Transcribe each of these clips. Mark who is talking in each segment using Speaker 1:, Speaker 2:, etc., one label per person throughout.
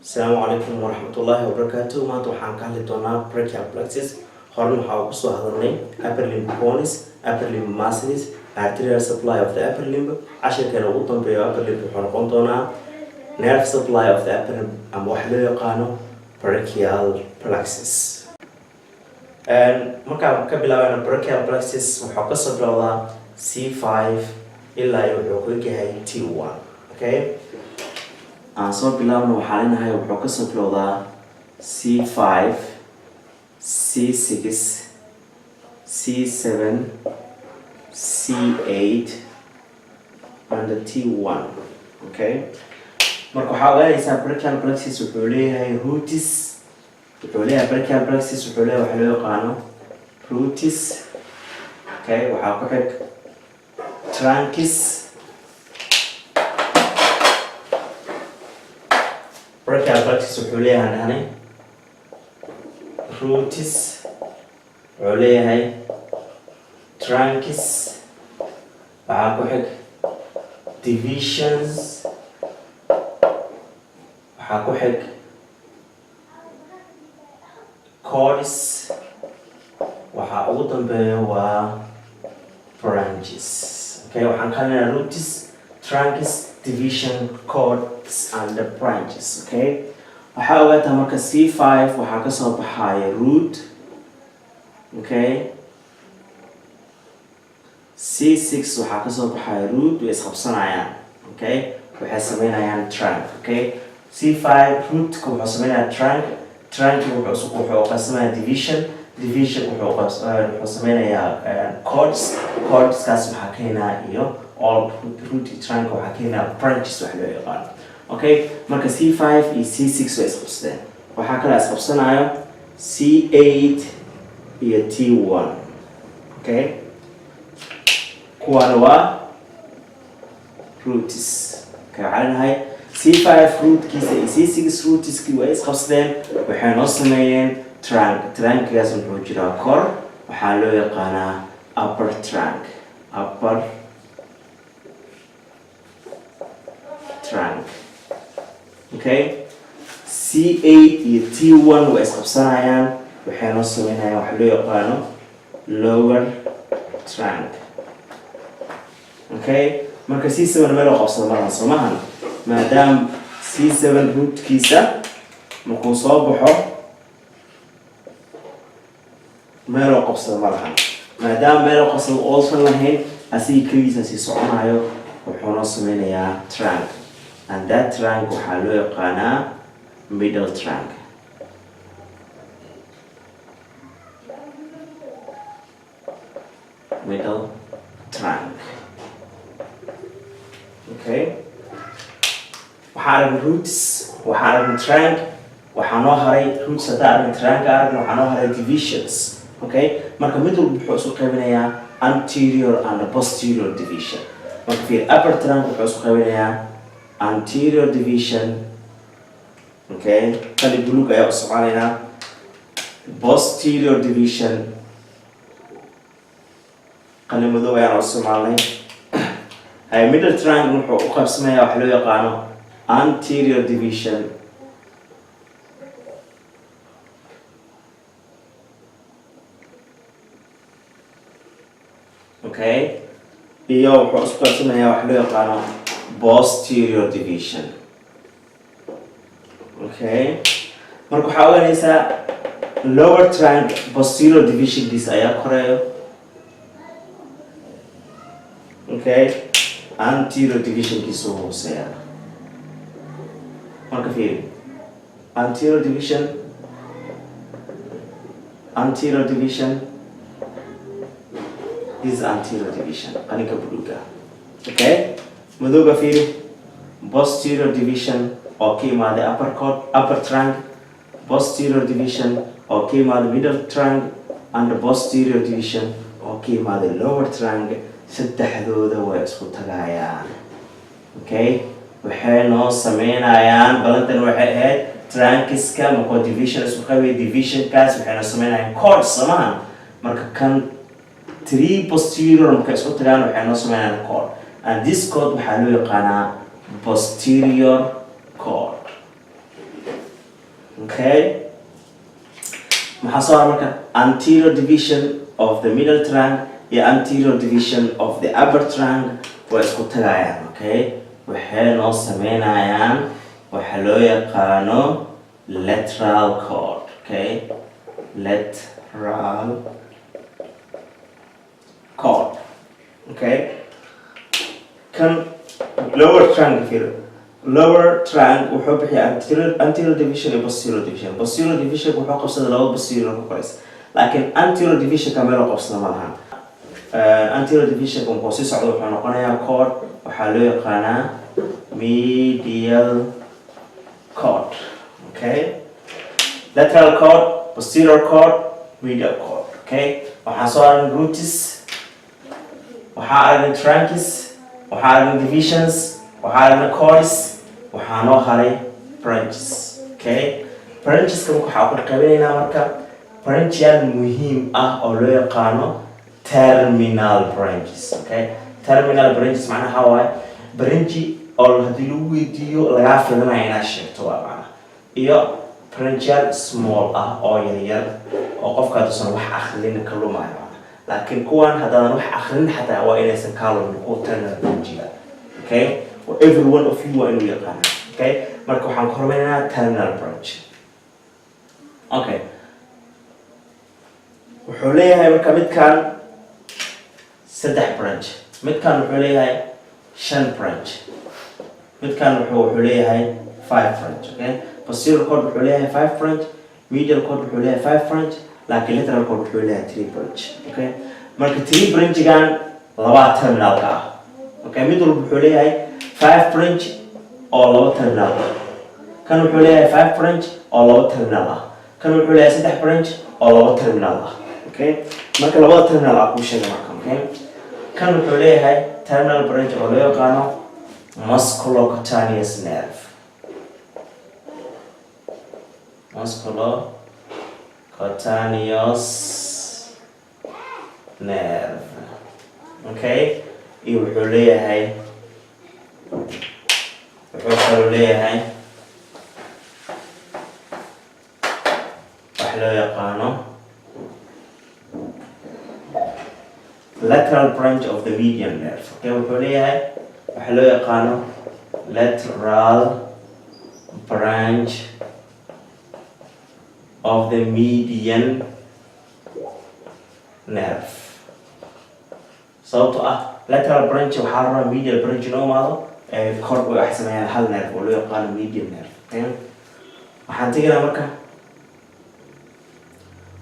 Speaker 1: السلام عليكم ورحمة الله وبركاته. ما توحان كان لدونا brachial plexus هرم حاوكسو هذرني upper limb bones, upper limb muscles, arterial supply of the upper limb. عشان كانوا قطن بيو upper limb حنقون دونا nerve supply of the upper limb أم وحده يقانو brachial plexus. marka ka bilaabana brachial plexus wuxuu ka soo bilowdaa C5 ilaa wuxuu ku gahay T1. Okay, aan soo bilaabno waxaan leenahay wuxuu ka soo bilowdaa C5, C6, C7, C8 and T1. Okay, marka waxaa ogaanaysaa brachial plexus wuxuu leeyahay roots. brachial plexus wuxuu leeyahay waxa loo yaqaano roots. Okay, waxaa ku xig trunkus. brachial plexus wuxuu leeyahay roots, wuxuu leeyahay trunkus, waxaa ku xig divisions, waxaa ku xig chords, waxaa ugu dambeeya waa branches. Okay, waxaan ka leeyahay roots, trunkus, division, chords and the branches. Okay, waxaa ogaataa marka C5 waxaa ka soo baxaya root. Okay, C6 waxaa ka soo baxaya root, way isqabsanayaan. Okay, waxay sameynayaan trunk. Okay, C5 rootka wuxuu sameynayaa trunk wuxuu qaybsanayaa division wuxuu sameynayaa chords kaas waxaa keenaa iyo all root trunk waxaa keenaa branches wax loo yaqaan. Okay, marka C5 iyo C6 way isqabsadeen. waxaa kale isqabsanayo C8 iyo T1. Okay, kuwaana waa roots. Okay, waxaa leenahay C5 rootkiisa iyo C6 rootkiisa way isqabsadeen, waxay noo sameeyeen trunk-gaas wuxuu jiraa kor, waxaa loo yaqaanaa upper trunk. Okay, C8 iyo T1 way isqabsanayaan, waxay noo sameynayaan waxa loo yaqaano lower trunk. Okay, marka C7 meel oo qabsado markaan soo maahan, maadaama C7 rootkiisa markuu soo baxo meel oo qabsado ma lahan, maadaama meel oo qabsado uusan lahayn asiga keligiisa sii soconayo wuxuu noo sameynayaa trunk, and that trunk waxaa loo yaqaanaa middle trunk. Okay, waxaa aragna roots, waxaa aragna trunk, waxaa noo haray roots. haddaa aragna trunk aragna waxaa noo haray divisions. Okay, marka mid walba wuxuu isu qaybinayaa anterior and posterior division. marka fiir upper trunk wuxuu isu qaybinayaa anterior division. Okay, kali buluug ayaa u soconaynaa posterior division, kali madow ayaan u soconay. middle trunk wuxuu u qaybsamayaa waxa loo yaqaano anterior division. Okay, iyo wuxuu isku qaybsamayaa waxa loo yaqaano posterior division. Okay, marka waxaa ogaanaysaa lower trunk posterior divisionkiisa ayaa koreeyo. Okay, anterior divisionkiisa uu hooseeyaa. marka fiiri anterior division, this is anterior division, qalinka buluuga. Okay, madowga fiiri posterior division oo ka imaada upper trunk, posterior division oo ka imaada middle trunk, and posterior division oo ka imaada lower trunk. saddexdooda way isku tagayaan. Okay, waxay noo sameynayaan balantan waxay ahayd trunkiska markuu division isku qaybay, divisionkaas waxay noo sameynayaan chords samahan. marka kan 3 posterior marka isku tagaan waxay noo sameynayaan chord, and this chord waxaa loo yaqaanaa posterior chord. Okay, maxaa soo haray marka anterior division of the middle trunk iyo anterior division of the upper trunk waa isku tagayaan. Okay, waxay noo sameynayaan waxa loo yaqaano lateral cord. Okay, lateral cord. Okay, kan lower trunk here. Lower trunk wuxuu bixiyaa anterior division iyo posterior division. Posterior division wuxuu qabsadaa laba posterior ku koreys, laakiin anterior division ka meel qabsada ma laha. Anterior division wuxuu sii socdo wuxuu noqonayaa cord waxaa loo yaqaanaa medial cord. Okay, lateral cord, posterior cord, medial cord. Okay, waxaa soo haray roots, waxaa haray trunks, waxaa haray divisions, waxaa haray cords, waxaa noo haray branches. Okay, brancheska waxaa ku qaybinaynaa marka branchial muhiim ah oo loo yaqaano terminal branches. Okay, terminal branches macnaha waa branchi oo hadii lagu weydiiyo laga filayo inaad sheegto waa macna, iyo branchial small ah oo yar oo qofka dusan wax akhrin ka lumayo, laakiin kuwan hadaan wax akhrin xataa waa inaysan ka lumin ku terminal branchial. Okay, for every one of you waa inuu yaqaan. Okay, marka waxaan ku hormarinaynaa terminal branch. Okay, wuxuu leeyahay marka midkan 3 branch, midkan wuxuu leeyahay 5 branch, midkan wuxuu leeyahay 5 branch. Okay, posterior cord wuxuu leeyahay 5 branch, medial cord wuxuu leeyahay 5 branch, laakiin lateral cord wuxuu leeyahay 3 branch. Okay, marka 3 branch-gan laba terminal ah. Okay, mid walba wuxuu leeyahay 5 branch oo laba terminal ah. Kan wuxuu leeyahay 5 branch oo laba terminal ah. Kan wuxuu leeyahay 3 branch oo laba terminal ah. Okay, marka labada terminal ah ku sheegay marka. Okay, kan wuxuu leeyahay terminal branch oo loo yaqaano musculocutaneous nerve. Musculocutaneous nerve. Okay, iyo wuxuu leeyahay wax loo yaqaano lateral branch of the median nerve. Okay, wuxuu leeyahay wax loo yaqaano lateral branch of the median nerve. sababtoo ah lateral branch waxaa la rabaa medial branch inoo imaado kor way wax sameeyaan hal nerve oo loo yaqaano median nerve. waxaan tegaynaa marka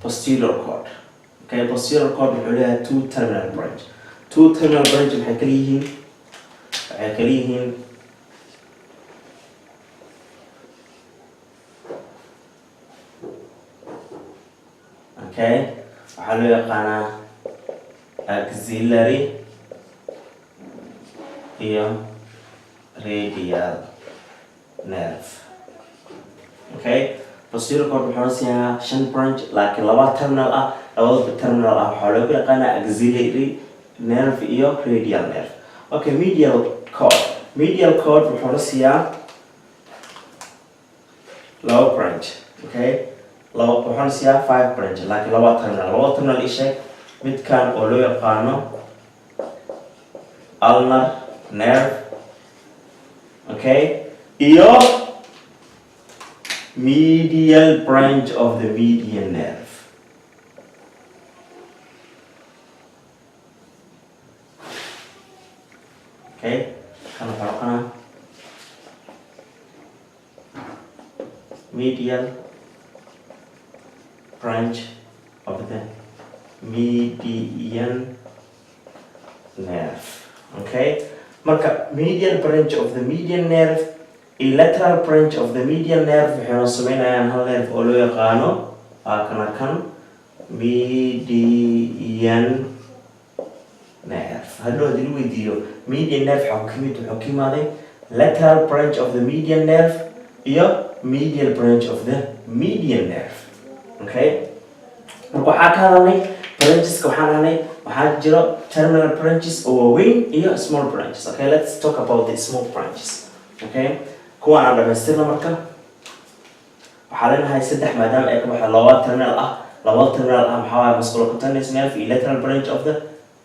Speaker 1: posterior cord. Okay, posterior cord wuxuu leeyahay 2 terminal branch. 2 terminal branch waxay kala yihiin okay, waxaa loo yaqaanaa axillary iyo radial nerve. Okay, posterior cord wuxuu siyaa 5 branch laakiin laba terminal ah. labada terminal ah waxaa loo yaqaanaa axillary nerve iyo radial nerve. Okay, medial cord wuxuu siyaa laba branch. Okay, wuxuu siyaa 5 branch laakiin laba terminal isheeg midkan oo loo yaqaano ulnar nerve. Okay, iyo medial branch of the median nerve. Okay, kan waxaa noqonaa medial branch of the median nerve. Okay, marka medial branch of the median nerve iyo lateral branch of the median nerve waxay sameynayaan hal nerve oo loo yaqaano kan median nerve. hadhow hadii la weydiiyo median nerve wuxuu ka imaaday lateral branch of the median nerve iyo medial branch of the median nerve. Okay, marka waxaa ka hadalnay brancheska waxaa jiro terminal branches oo waaweyn iyo small branches. Okay, let's talk about the small branches. Okay, kuwan aan dhamaystirna marka وحالنا هاي سدح ما دام إيك واحد لوات terminal لوات terminal محاوي musculocutaneous nerve في lateral branch of the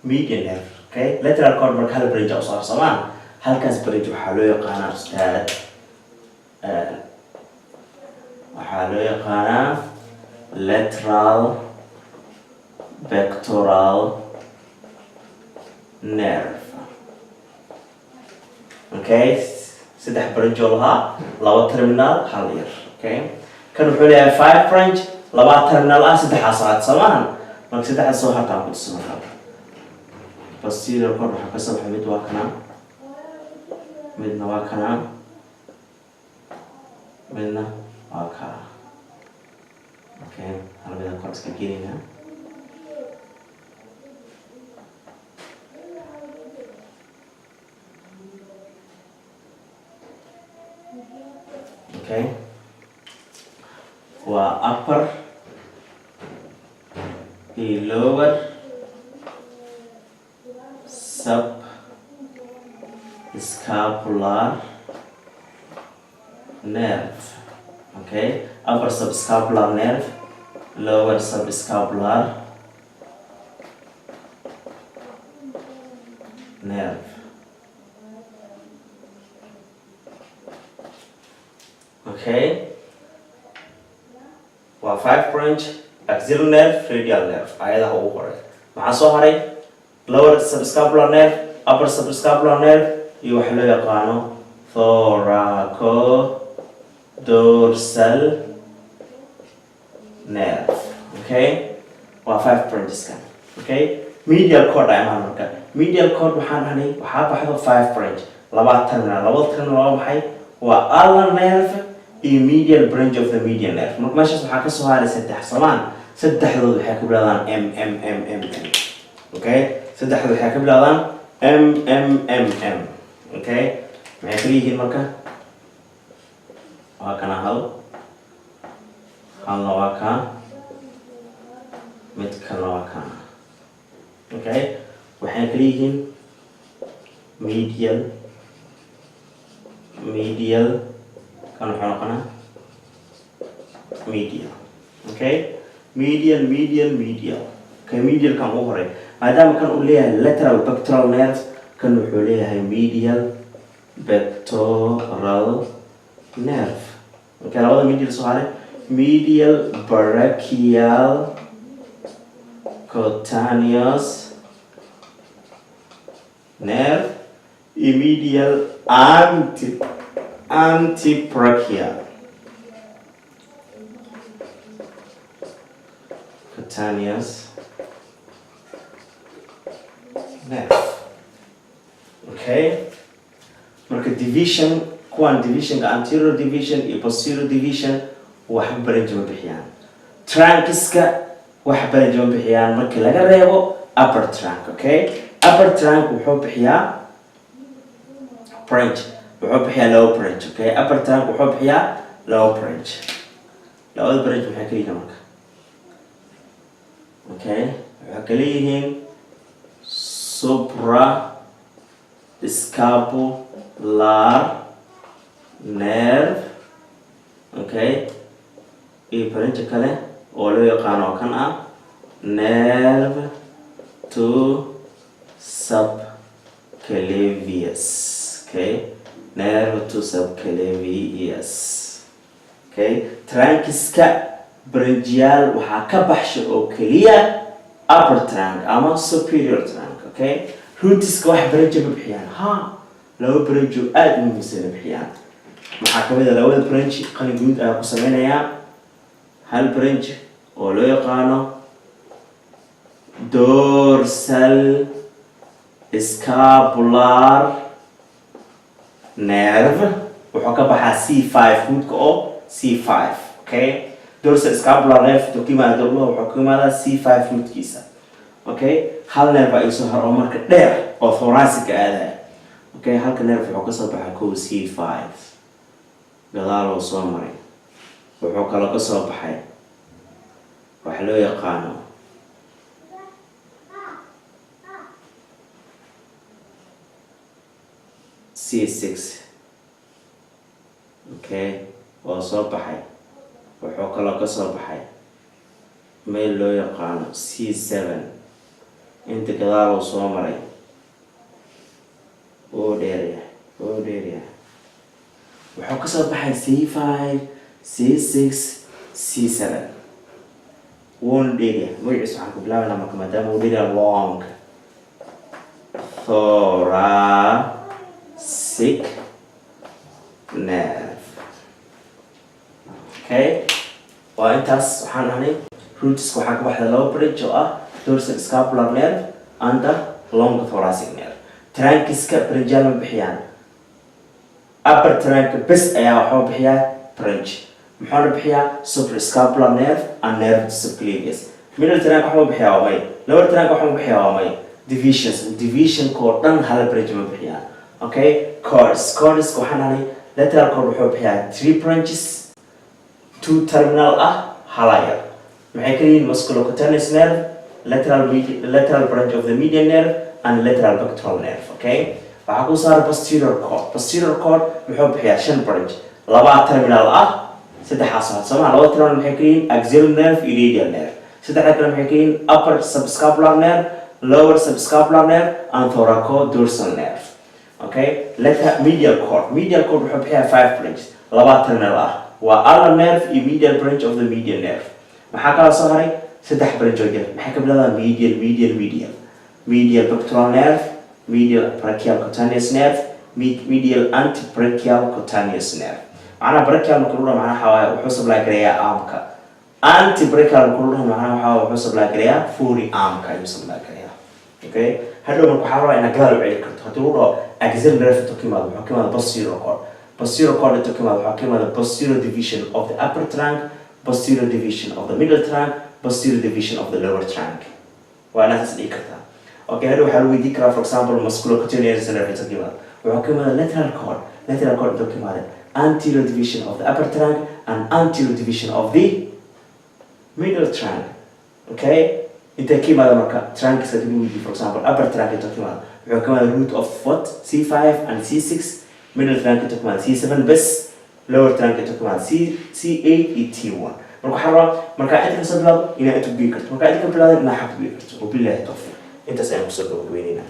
Speaker 1: median nerve. Okay, lateral cord marka hal branch oo saarsamaan halkaas branch waxaa loo yaqaanaa ustaad waxaa loo yaqaanaa lateral pectoral nerve. Okay, saddex branch oo lahaa laba terminal hal yar. Okay, kan wuxuu leeyahay 5 branch laba terminal saddexaas saarsamaan marka saddexaas soo hartaan ku tusman posterior cord waxaa ka soo baxay mid waa kana midna waa kana midna waa kaa. Okay, hal mida kor iska gelinaa. Okay, waa upper iyo lower subscapular nerve. Okay, upper subscapular nerve, lower subscapular nerve. Okay, waa 5 branch axillary nerve, radial nerve. ayadaha ugu horay maxaa soo haray lower subscapular nerve, upper subscapular nerve iyo waxa loo yaqaano thoracodorsal nerve. Okay, waa 5 branches kan. Okay, medial cord ayaan marka medial cord waxaan hanay waxaa baxdo 5 branch laba terminal waa maxay waa ulnar nerve iyo medial branch of the median nerve. marka meeshaas waxaa ka soo haray saddex samaan saddexdood waxay ku bilaabaan m. Okay, saddexdood waxay ka bilaabaan m. Okay, maxay kala yihiin marka waa kana halna waa kaa mid kana waa kana. Okay, waxay kala yihiin medial kan waxaa noqonaa medial. Okay, medial. Okay, medial kan ugu horay maadaama kan uu leeyahay lateral pectoral nerve kan wuxuu leeyahay medial pectoral nerve. Okay, labada medial soo haray medial brachial cutaneous nerve iyo medial antebrachial cutaneous nerve. Okay, marka division kuwan divisionka anterior division iyo posterior division wax branch ma bixiyaan. Trunkiska wax branch ma bixiyaan marka laga reebo upper trunk. Okay, upper trunk wuxuu bixiyaa branch lower branch. Okay, upper trunk wuxuu bixiyaa lower branch. Lower branch waxay kala yihiin marka. Okay, waxay kala yihiin suprascapular nerve. Okay, iyo branch kale oo loo yaqaano kan nerve to subclavius. Okay, nerve to subclavius. Okay, trunkiska brachial waxaa ka baxsha oo kaliya upper trunk ama superior trunk. Okay, rootiska wax branch ma bixiyaan laba branch oo aad u muhiimsan bixiyaan. maxaa kamid ah labada branch qalin guud ayaa ku sameynaya hal branch oo loo yaqaano dorsal scapular nerve wuxuu ka baxaa C5 root-ka oo C5. Okay, dorsal scapular nerve wuxuu ka yimaadaa C5 root-kiisa. Okay, hal nerve ay soo haro marka dheer oo thoracic aadaya. Okay, halka nerve wuxuu ka soo baxaa kow C5 gadaal oo soo maray wuxuu kala ka soo baxay wax loo yaqaano C6. Okay, oo soo baxay وحوك الله قصر بحي ميل لو يقان C7 انت كذا وصومري وديريا وحوك قصر بحي C5 C6 C7 one area ويعيش عنك بلا لما كما دام وديريا long thoracic nerve. Okay, وانتاس وحنا هني roots وحنا واحدة low bridge dorsal scapular nerve and the long thoracic nerve. Trunk brachial بحيان upper trunk بس أيها وحنا بحيا branch. محنا بحيا suprascapular nerve and nerve subclavius. middle trunk وحنا بحيا وماي lower trunk وحنا بحيا وماي division cord دان هذا branch ما بحيا. Okay, cords وحنا هني lateral cord وحنا بحيا 3 branches 2 terminal higher. محكين musculocutaneous nerve, lateral branch of the median nerve, and lateral pectoral nerve. Okay. فحكون صار posterior cord محب حيا شن branch. لبعض terminal سده حاسات. سمع لو terminal محكين axial nerve, iridial nerve. سده حكين محكين upper subscapular nerve, lower subscapular nerve, and thoracodorsal nerve. Okay. Medial cord محب حيا 5 branches. لبعض terminal وأعلى nerve medial branch of the median nerve. محاكا صهري سدح branch وجر. محاكا بلا medial pectoral nerve, medial brachial cutaneous nerve, medial antebrachial cutaneous nerve. معنا brachial مكرونا معنا حواي وحسب لا قرية عامكا. antebrachial مكرونا معنا حواي وحسب لا قرية فوري عامكا يسمى لا قرية. Okay. هذا من كحارة إن قالوا عليك هتقولوا axial nerve تكمل وحكمل posterior cord. Posterior cord تكمل وحكمل posterior division of the upper trunk, posterior division of the middle trunk, posterior division of the lower trunk. وأنا تسألي كذا. Okay. هذا حلو يذكر for example musculocutaneous nerve تكمل وحكمل lateral cord تكمل anterior division of the upper trunk and anterior division of the middle trunk. Okay. أنت كم هذا مكان trunk تكمل for example upper trunk تكمل وحكمل root of foot C5 and C6. middle trunk تكمل C7 بس lower trunk تكمل C8 T1. مركا عندك صدلة إن أنت بيكرت مركا عندك بلاد إن حق بيكرت وبالله توفيق. أنت سأمسك وين